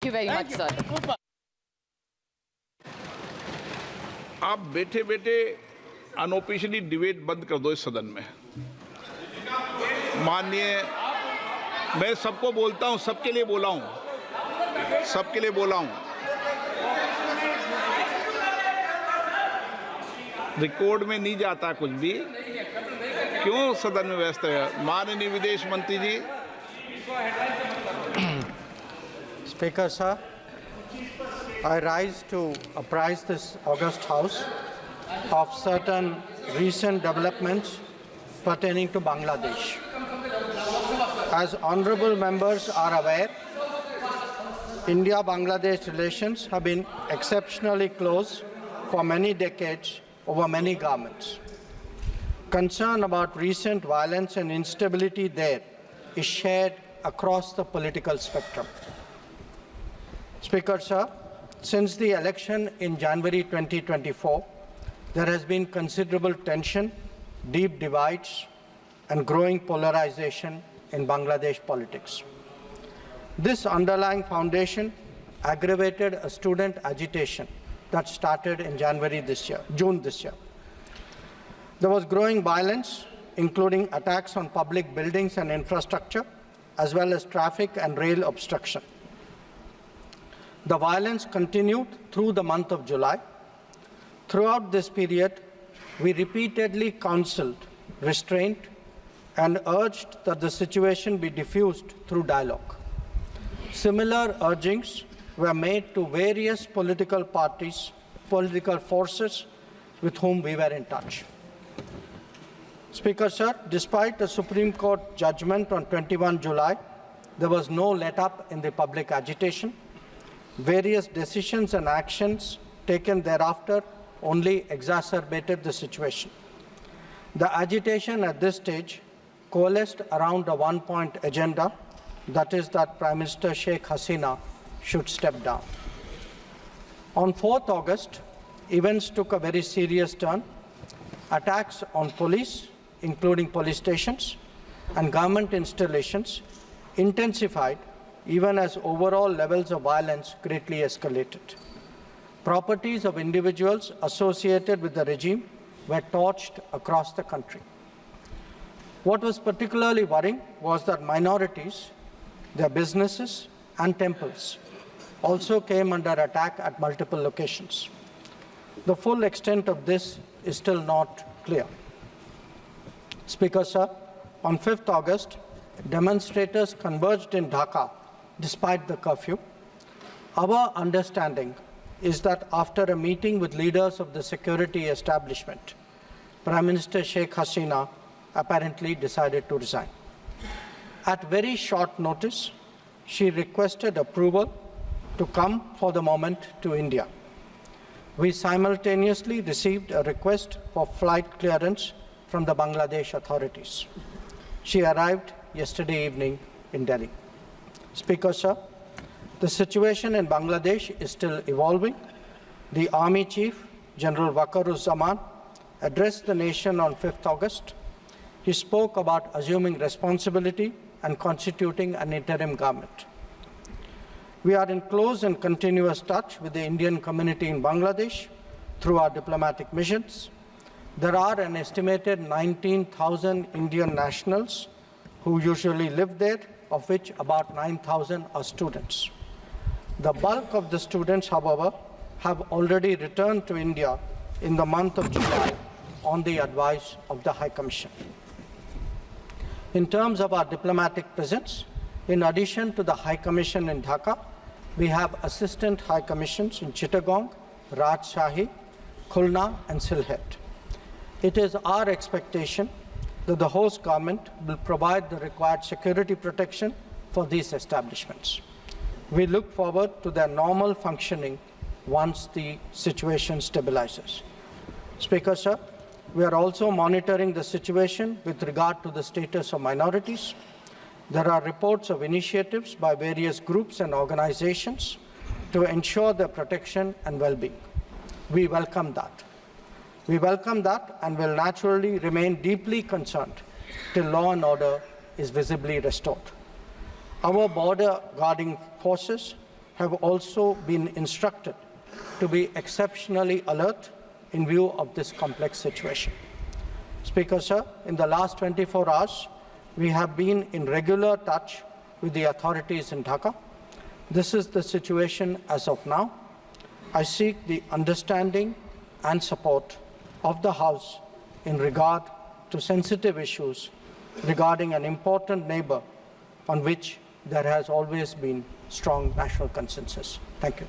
you very much, sir. आप बैठे बैठे अनऑफिशियली डिबेट बंद कर दो इस सदन में। माननीय, मैं सबको बोलता हूं, सबके लिए बोला हूं, सबके लिए बोला हूं। रिकॉर्ड में नहीं जाता कुछ भी, क्यों सदन में व्यस्त है? माननीय विदेश मंत्री जी। Speaker, sir, I rise to apprise this august House of certain recent developments pertaining to Bangladesh. As honorable members are aware, India-Bangladesh relations have been exceptionally close for many decades over many governments. Concern about recent violence and instability there is shared across the political spectrum. Speaker, sir, since the election in January 2024, there has been considerable tension, deep divides, and growing polarization in Bangladesh politics. This underlying foundation aggravated a student agitation that started in June this year. There was growing violence, including attacks on public buildings and infrastructure, as well as traffic and rail obstruction. The violence continued through the month of July. Throughout this period, we repeatedly counseled restraint and urged that the situation be diffused through dialogue. Similar urgings were made to various political parties, political forces with whom we were in touch. Speaker, sir, despite a Supreme Court judgment on 21 July, there was no let-up in the public agitation. Various decisions and actions taken thereafter only exacerbated the situation. The agitation at this stage coalesced around a one-point agenda, that is that Prime Minister Sheikh Hasina should step down. On 4th August, events took a very serious turn. Attacks on police, including police stations, and government installations intensified even as overall levels of violence greatly escalated. Properties of individuals associated with the regime were torched across the country. What was particularly worrying was that minorities, their businesses and temples also came under attack at multiple locations. The full extent of this is still not clear. Speaker, sir, on 5th August, demonstrators converged in Dhaka despite the curfew. Our understanding is that after a meeting with leaders of the security establishment, Prime Minister Sheikh Hasina apparently decided to resign. At very short notice, she requested approval to come for the moment to India. We simultaneously received a request for flight clearance from the Bangladesh authorities. She arrived yesterday evening in Delhi. Speaker, sir, the situation in Bangladesh is still evolving. The Army Chief, General Waqar-uz-Zaman, addressed the nation on 5th August. He spoke about assuming responsibility and constituting an interim government. We are in close and continuous touch with the Indian community in Bangladesh through our diplomatic missions. There are an estimated 19,000 Indian nationals who usually live there, of which about 9,000 are students. The bulk of the students, however, have already returned to India in the month of July on the advice of the High Commission. In terms of our diplomatic presence, in addition to the High Commission in Dhaka, we have Assistant High Commissions in Chittagong, Rajshahi, Khulna, and Sylhet. It is our expectation that the host government will provide the required security protection for these establishments. We look forward to their normal functioning once the situation stabilizes. Speaker, sir, we are also monitoring the situation with regard to the status of minorities. There are reports of initiatives by various groups and organizations to ensure their protection and well-being. We welcome that. We welcome that and will naturally remain deeply concerned till law and order is visibly restored. Our border guarding forces have also been instructed to be exceptionally alert in view of this complex situation. Speaker, sir, in the last 24 hours, we have been in regular touch with the authorities in Dhaka. This is the situation as of now. I seek the understanding and support of the House in regard to sensitive issues regarding an important neighbor on which there has always been strong national consensus. Thank you.